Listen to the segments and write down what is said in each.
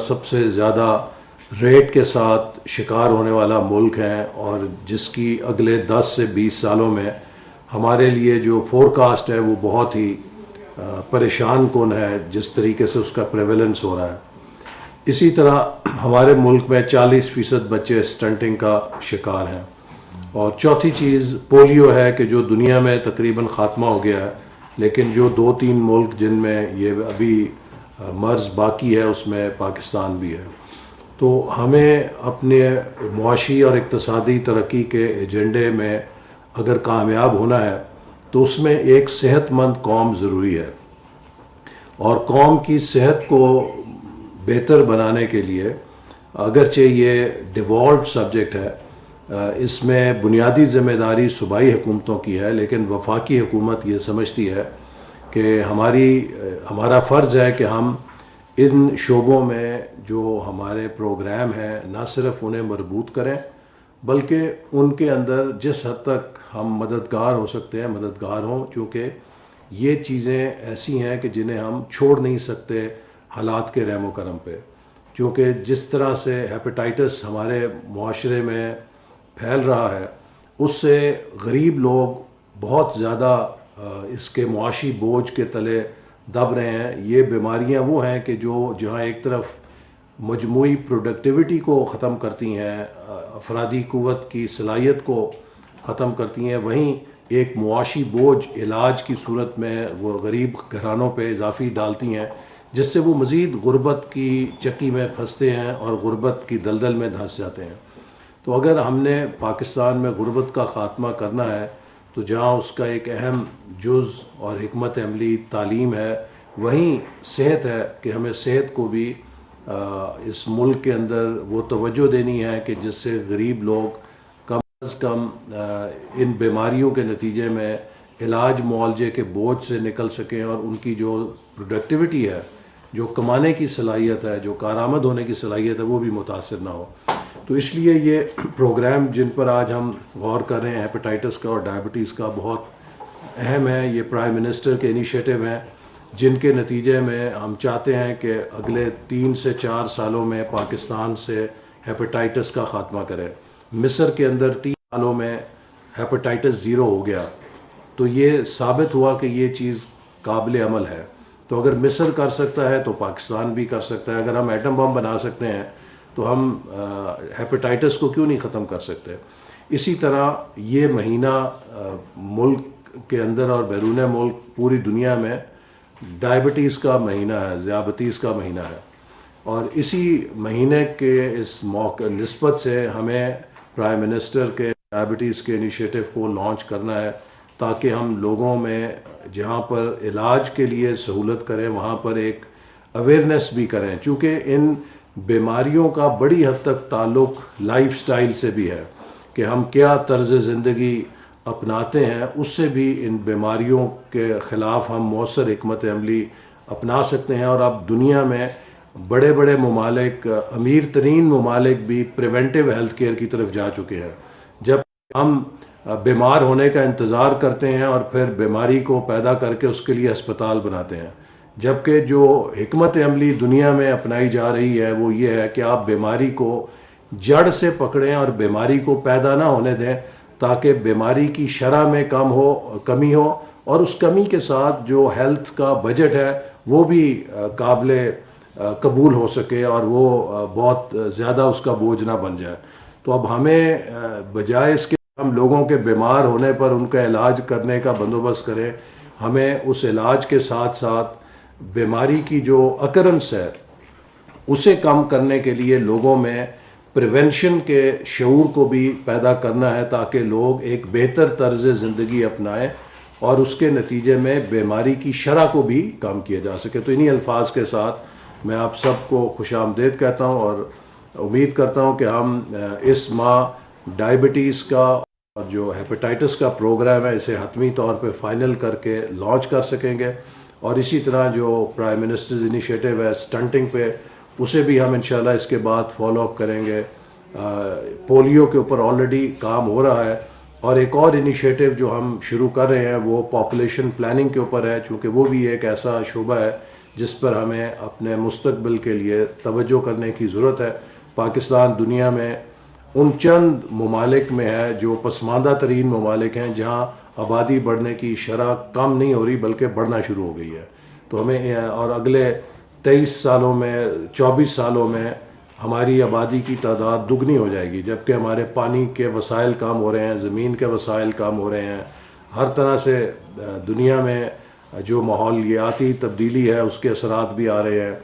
سب سے زیادہ ریٹ کے ساتھ شکار ہونے والا ملک ہے، اور جس کی اگلے 10 سے 20 سالوں میں ہمارے لیے جو فور کاسٹ ہے وہ بہت ہی پریشان کن ہے، جس طریقے سے اس کا پریویلنس ہو رہا ہے۔ اسی طرح ہمارے ملک میں 40% بچے سٹنٹنگ کا شکار ہیں۔ اور چوتھی چیز پولیو ہے کہ جو دنیا میں تقریباً خاتمہ ہو گیا ہے، لیکن جو 2-3 ملک جن میں یہ ابھی مرض باقی ہے اس میں پاکستان بھی ہے۔ تو ہمیں اپنے معاشی اور اقتصادی ترقی کے ایجنڈے میں اگر کامیاب ہونا ہے تو اس میں ایک صحت مند قوم ضروری ہے، اور قوم کی صحت کو بہتر بنانے کے لیے اگرچہ یہ ڈیوالوڈ سبجیکٹ ہے، اس میں بنیادی ذمہ داری صوبائی حکومتوں کی ہے، لیکن وفاقی حکومت یہ سمجھتی ہے کہ ہمارا فرض ہے کہ ہم ان شعبوں میں جو ہمارے پروگرام ہیں نہ صرف انہیں مربوط کریں، بلکہ ان کے اندر جس حد تک ہم مددگار ہو سکتے ہیں مددگار ہوں، چونکہ یہ چیزیں ایسی ہیں کہ جنہیں ہم چھوڑ نہیں سکتے حالات کے رحم و کرم پہ، چونکہ جس طرح سے ہیپیٹائٹس ہمارے معاشرے میں پھیل رہا ہے اس سے غریب لوگ بہت زیادہ اس کے معاشی بوجھ کے تلے دب رہے ہیں۔ یہ بیماریاں وہ ہیں کہ جہاں ایک طرف مجموعی پروڈکٹیوٹی کو ختم کرتی ہیں، افرادی قوت کی صلاحیت کو ختم کرتی ہیں، وہیں ایک معاشی بوجھ علاج کی صورت میں وہ غریب گھرانوں پہ اضافی ڈالتی ہیں، جس سے وہ مزید غربت کی چکی میں پھنستے ہیں اور غربت کی دلدل میں دھنس جاتے ہیں۔ تو اگر ہم نے پاکستان میں غربت کا خاتمہ کرنا ہے تو جہاں اس کا ایک اہم جز اور حکمت عملی تعلیم ہے، وہیں صحت ہے کہ ہمیں صحت کو بھی اس ملک کے اندر وہ توجہ دینی ہے کہ جس سے غریب لوگ کم از کم ان بیماریوں کے نتیجے میں علاج معالجے کے بوجھ سے نکل سکیں، اور ان کی جو پروڈکٹیوٹی ہے، جو کمانے کی صلاحیت ہے، جو کارآمد ہونے کی صلاحیت ہے، وہ بھی متاثر نہ ہو۔ تو اس لیے یہ پروگرام جن پر آج ہم غور کر رہے ہیں ہیپیٹائٹس کا اور ڈائبٹیز کا بہت اہم ہے۔ یہ پرائم منسٹر کے انیشیٹو ہیں جن کے نتیجے میں ہم چاہتے ہیں کہ اگلے 3 سے 4 سالوں میں پاکستان سے ہیپیٹائٹس کا خاتمہ کرے۔ مصر کے اندر 3 سالوں میں ہیپیٹائٹس 0 ہو گیا، تو یہ ثابت ہوا کہ یہ چیز قابل عمل ہے۔ تو اگر مصر کر سکتا ہے تو پاکستان بھی کر سکتا ہے۔ اگر ہم ایٹم بم بنا سکتے ہیں تو ہم ہیپیٹائٹس کو کیوں نہیں ختم کر سکتے؟ اسی طرح یہ مہینہ ملک کے اندر اور بیرون ملک پوری دنیا میں ڈائبٹیز کا مہینہ ہے، ذیابطیس کا مہینہ ہے، اور اسی مہینے کے اس موقع نسبت سے ہمیں پرائم منسٹر کے ڈائبٹیز کے انیشیٹو کو لانچ کرنا ہے، تاکہ ہم لوگوں میں جہاں پر علاج کے لیے سہولت کریں وہاں پر ایک اویئرنیس بھی کریں، چونکہ ان بیماریوں کا بڑی حد تک تعلق لائف سٹائل سے بھی ہے کہ ہم کیا طرز زندگی اپناتے ہیں، اس سے بھی ان بیماریوں کے خلاف ہم مؤثر حکمت عملی اپنا سکتے ہیں۔ اور اب دنیا میں بڑے بڑے ممالک، امیر ترین ممالک بھی پریونٹیو ہیلتھ کیئر کی طرف جا چکے ہیں۔ جب ہم بیمار ہونے کا انتظار کرتے ہیں اور پھر بیماری کو پیدا کر کے اس کے لیے ہسپتال بناتے ہیں، جبکہ جو حکمت عملی دنیا میں اپنائی جا رہی ہے وہ یہ ہے کہ آپ بیماری کو جڑ سے پکڑیں اور بیماری کو پیدا نہ ہونے دیں، تاکہ بیماری کی شرح میں کمی ہو، اور اس کمی کے ساتھ جو ہیلتھ کا بجٹ ہے وہ بھی قابل قبول ہو سکے اور وہ بہت زیادہ اس کا بوجھ نہ بن جائے۔ تو اب ہمیں بجائے اس کے ہم لوگوں کے بیمار ہونے پر ان کا علاج کرنے کا بندوبست کریں، ہمیں اس علاج کے ساتھ ساتھ بیماری کی جو اکرنس ہے اسے کم کرنے کے لیے لوگوں میں پریونشن کے شعور کو بھی پیدا کرنا ہے، تاکہ لوگ ایک بہتر طرز زندگی اپنائیں اور اس کے نتیجے میں بیماری کی شرح کو بھی کم کیا جا سکے۔ تو انہی الفاظ کے ساتھ میں آپ سب کو خوش آمدید کہتا ہوں، اور امید کرتا ہوں کہ ہم اس ماہ ڈائبٹیز کا اور جو ہیپیٹائٹس کا پروگرام ہے اسے حتمی طور پہ فائنل کر کے لانچ کر سکیں گے، اور اسی طرح جو پرائم منسٹرز انیشیٹو ہے سٹنٹنگ پہ، اسے بھی ہم انشاءاللہ اس کے بعد فالو اپ کریں گے۔ پولیو کے اوپر آلریڈی کام ہو رہا ہے، اور ایک اور انیشیٹو جو ہم شروع کر رہے ہیں وہ پاپولیشن پلاننگ کے اوپر ہے، چونکہ وہ بھی ایک ایسا شعبہ ہے جس پر ہمیں اپنے مستقبل کے لیے توجہ کرنے کی ضرورت ہے۔ پاکستان دنیا میں ان چند ممالک میں ہے جو پسماندہ ترین ممالک ہیں، جہاں آبادی بڑھنے کی شرح کم نہیں ہو رہی بلکہ بڑھنا شروع ہو گئی ہے۔ تو ہمیں اور اگلے 23 سالوں میں 24 سالوں میں ہماری آبادی کی تعداد دگنی ہو جائے گی، جبکہ ہمارے پانی کے وسائل کم ہو رہے ہیں، زمین کے وسائل کم ہو رہے ہیں، ہر طرح سے دنیا میں جو ماحولیاتی تبدیلی ہے اس کے اثرات بھی آ رہے ہیں۔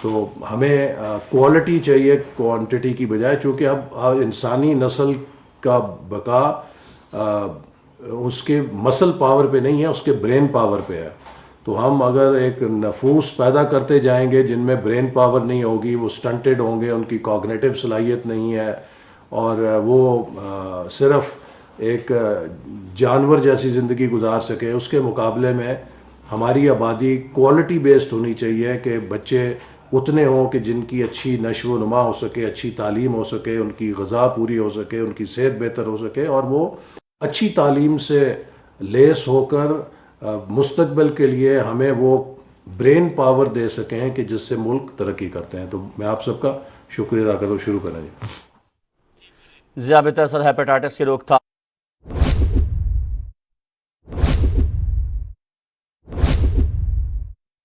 تو ہمیں کوالٹی چاہیے کوانٹٹی کی بجائے، چونکہ اب انسانی نسل کا بقا اس کے مسل پاور پہ نہیں ہے، اس کے برین پاور پہ ہے۔ تو ہم اگر ایک نفوس پیدا کرتے جائیں گے جن میں برین پاور نہیں ہوگی، وہ سٹنٹڈ ہوں گے، ان کی کوگنیٹو صلاحیت نہیں ہے، اور وہ صرف ایک جانور جیسی زندگی گزار سکے، اس کے مقابلے میں ہماری آبادی کوالٹی بیسڈ ہونی چاہیے کہ بچے اتنے ہوں کہ جن کی اچھی نشو و نما ہو سکے، اچھی تعلیم ہو سکے، ان کی غذا پوری ہو سکے، ان کی صحت بہتر ہو سکے، اور وہ اچھی تعلیم سے لیس ہو کر مستقبل کے لیے ہمیں وہ برین پاور دے سکیں کہ جس سے ملک ترقی کرتے ہیں۔ تو میں آپ سب کا شکریہ ادا کرتا ہوں۔ شروع کریں جی۔ ذیابیطس اور ہیپاٹائٹس کی روک تھام